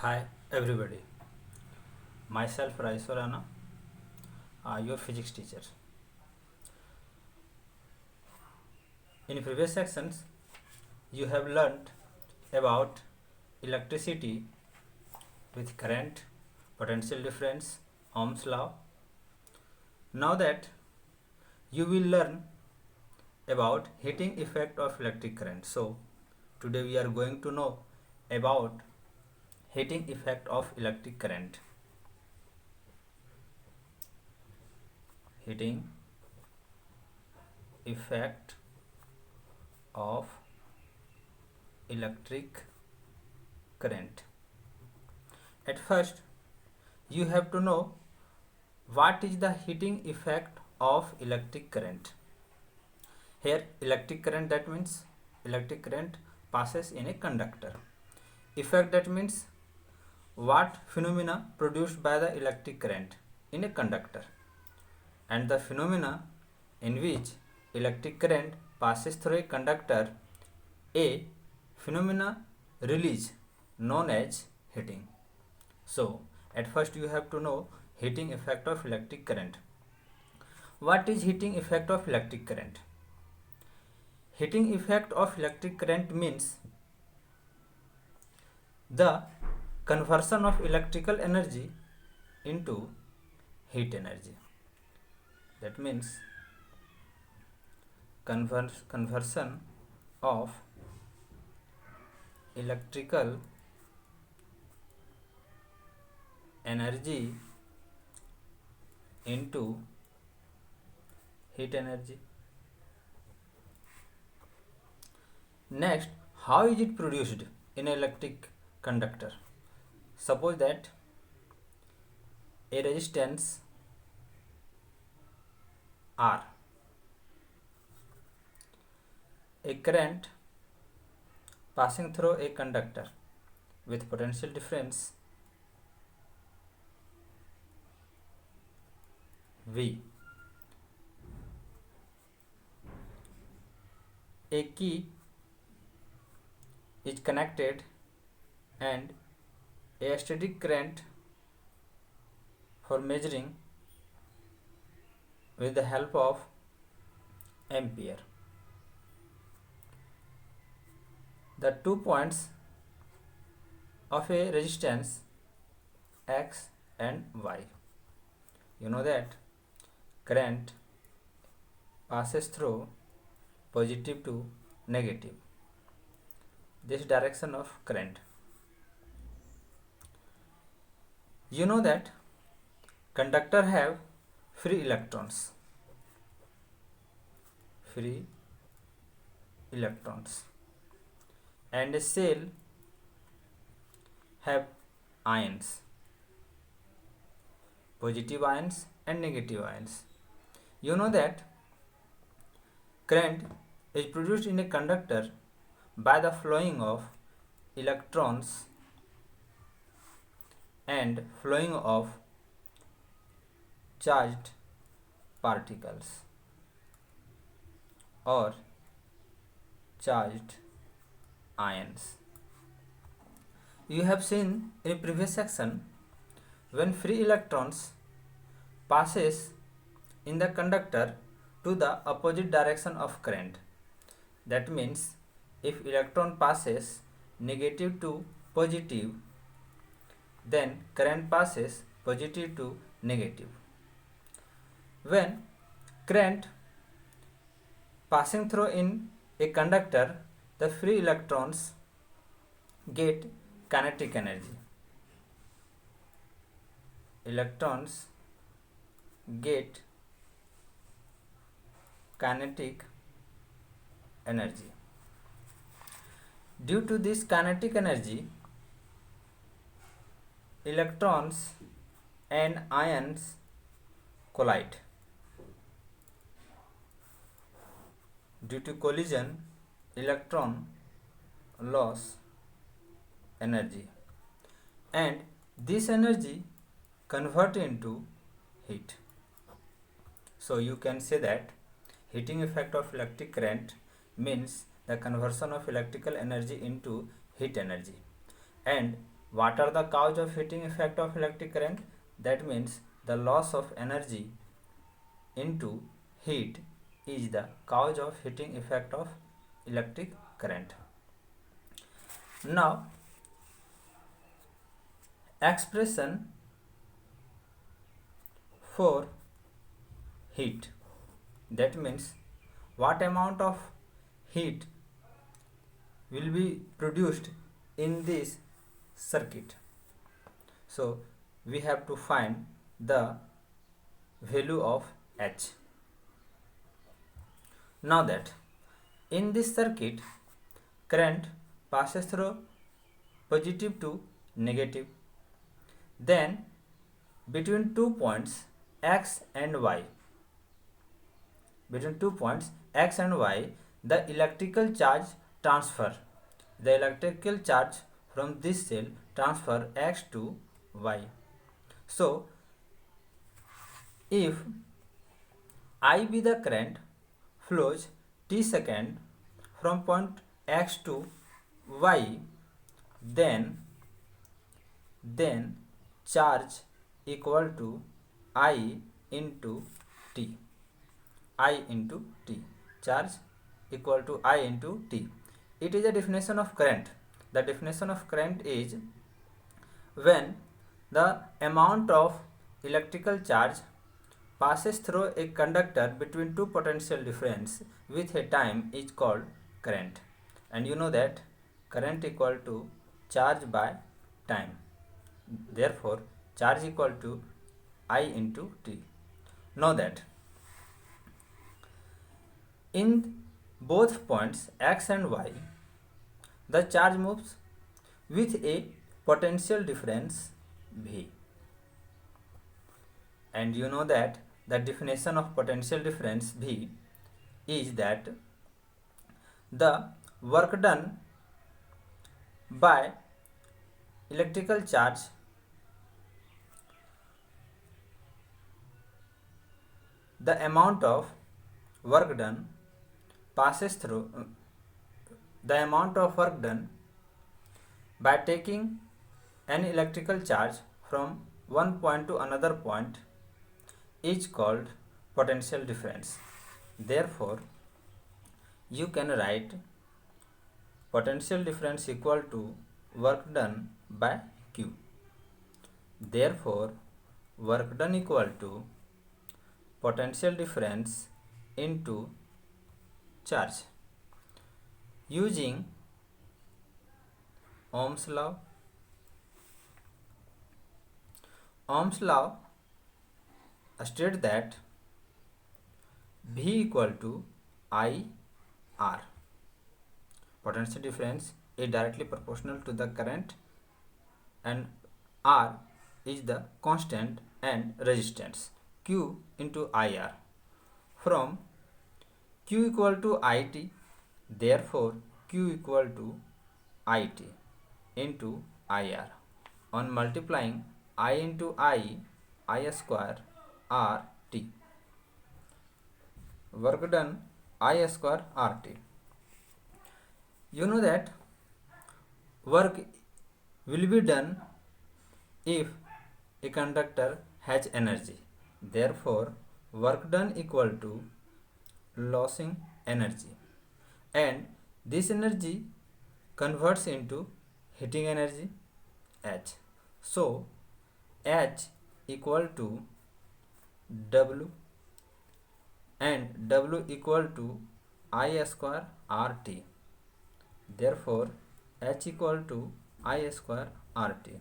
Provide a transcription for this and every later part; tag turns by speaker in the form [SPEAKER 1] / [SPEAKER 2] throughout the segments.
[SPEAKER 1] Hi everybody, myself Raiswar Rana, your physics teacher. In previous sections, you have learnt about electricity with current, potential difference, Ohm's law. Now that you will learn about heating effect of electric current. So today we are going to know about heating effect of electric current. Heating effect of electric current. At first, you have to know what is the heating effect of electric current. Here, electric current, that means electric current passes in a conductor. Effect, that means what phenomena produced by the electric current in a conductor, and the phenomena in which electric current passes through a conductor, a phenomena release known as heating. So at first you have to know heating effect of electric current. What is heating effect of electric current? Heating effect of electric current means the conversion of electrical energy into heat energy. That means conversion of electrical energy into heat energy. Next, how is it produced in an electric conductor? Suppose that a resistance R, a current passing through a conductor with potential difference V. A key is connected and a static current for measuring with the help of ampere. The 2 points of a resistance X and Y. You know that current passes through positive to negative, this direction of current. You know that conductor have free electrons, and a cell have ions, positive ions and negative ions. You know that current is produced in a conductor by the flowing of electrons and flowing of charged particles or charged ions. You have seen in a previous section when free electrons passes in the conductor to the opposite direction of current. That means if electron passes negative to positive, then current passes positive to negative. When current passing through in a conductor, the free electrons get kinetic energy. Electrons get kinetic energy. Due to this kinetic energy, electrons and ions collide. Due to collision, electron loss energy, and this energy convert into heat. So you can say that heating effect of electric current means the conversion of electrical energy into heat energy. And What are the cause of heating effect of electric current? That means the loss of energy into heat is the cause of heating effect of electric current. Now, expression for heat, that means what amount of heat will be produced in this circuit. So we have to find the value of H. Now that in this circuit current passes through positive to negative, then between 2 points x and y, between 2 points x and y, the electrical charge transfer, the electrical charge from this cell transfer x to y. So if I be the current flows t second from point x to y, then charge equal to I into t, I into t, charge equal to I into t. It is a definition of current. The definition of current is when the amount of electrical charge passes through a conductor between two potential difference with a time is called current. And you know that current equal to charge by time. Therefore, charge equal to I into t. Know that in both points x and y, the charge moves with a potential difference V. And you know that the definition of potential difference V is that the work done by electrical charge the amount of work done passes through the amount of work done by taking an electrical charge from one point to another point is called potential difference. Therefore, you can write potential difference equal to work done by Q. Therefore, work done equal to potential difference into charge. Using Ohm's law, Ohm's law states that V equal to I R. Potential difference is directly proportional to the current and R is the constant and resistance Q into IR. From Q equal to IT, therefore Q equal to IT into IR. On multiplying I into I square RT. Work done I square RT. You know that work will be done if a conductor has energy. Therefore, work done equal to losing energy, and this energy converts into heating energy H. So, H equal to W, and W equal to I square RT. Therefore, H equal to I square RT.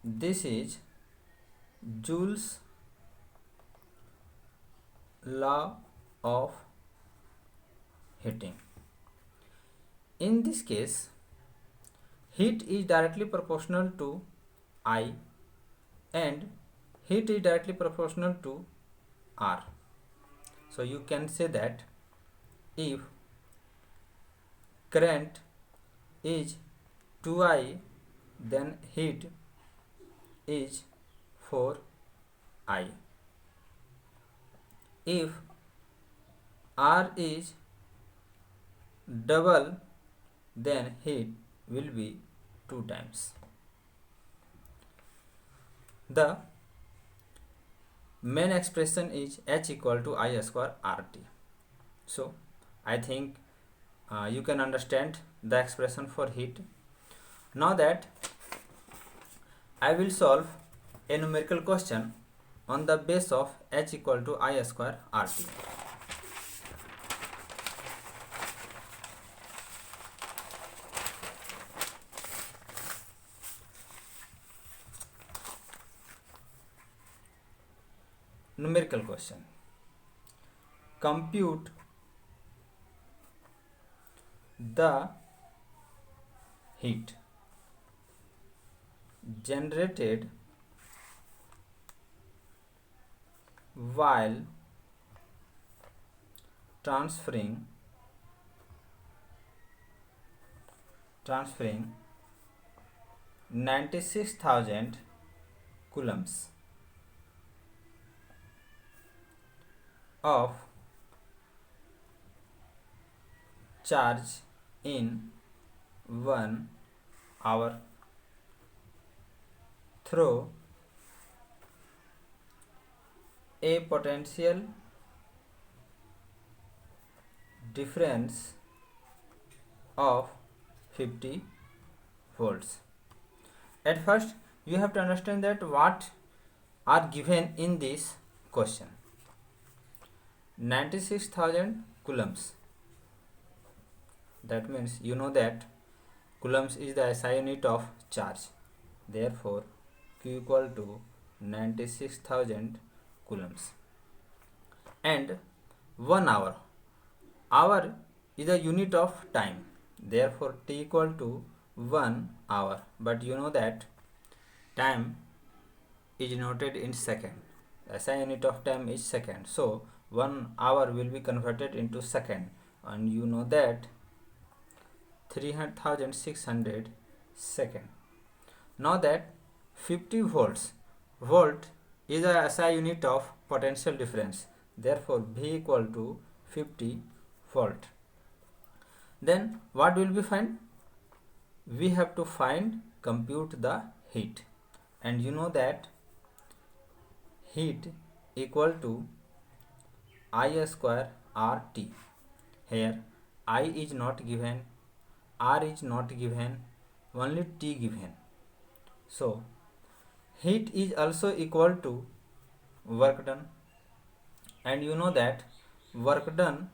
[SPEAKER 1] This is Joule's law of heating. In this case, heat is directly proportional to I and heat is directly proportional to R. So you can say that if current is 2I, then heat is 4I. If R is double, then heat will be 2 times. The main expression is H equal to I square RT. So I think you can understand the expression for heat. Now that I will solve a numerical question on the base of H equal to I square RT. Numerical question. Compute the heat generated while transferring 96,000 coulombs of charge in 1 hour through a potential difference of 50 volts. At first, you have to understand that what are given in this question. 96,000 coulombs. That means you know that coulombs is the SI unit of charge. Therefore, Q equal to 96,000 coulombs. And 1 hour. Hour is a unit of time. Therefore, T equal to 1 hour. But you know that time is noted in second. SI unit of time is second. So 1 hour will be converted into second, and you know that 300,600 second. Now that 50 volts, volt is a SI unit of potential difference. Therefore, V equal to 50 volt. Then what will we find? We have to compute the heat, and you know that heat equal to I square RT. Here I is not given, R is not given, only T given. So heat is also equal to work done, and you know that work done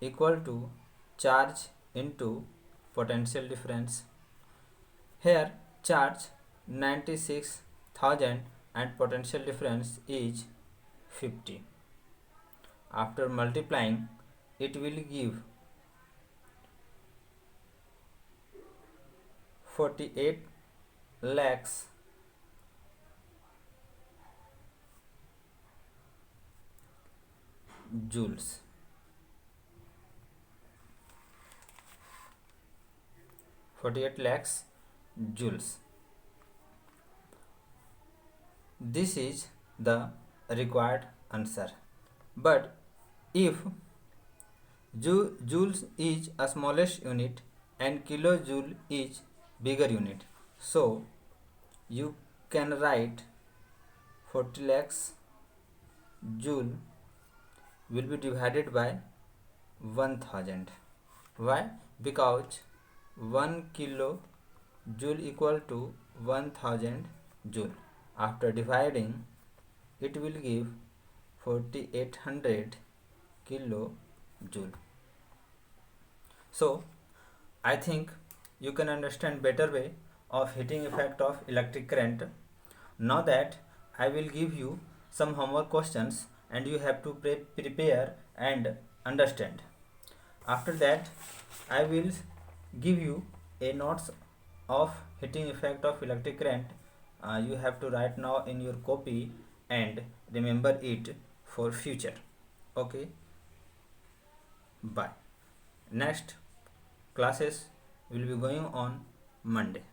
[SPEAKER 1] equal to charge into potential difference. Here charge 96,000 and potential difference is 50. After multiplying, it will give 48 lakhs joules. 48 lakhs joules. This is the required answer. But if joules is a smallest unit and kilojoule is bigger unit, so you can write 40 lakhs joule will be divided by 1000. Why? Because 1 kilojoule equal to 1000 joule. After dividing, it will give 4800 kilojoule. So I think you can understand better way of heating effect of electric current. Now that I will give you some homework questions, and you have to prepare and understand. After that, I will give you a notes of heating effect of electric current. You have to write now in your copy and remember it for future. Okay, bye. Next classes will be going on Monday.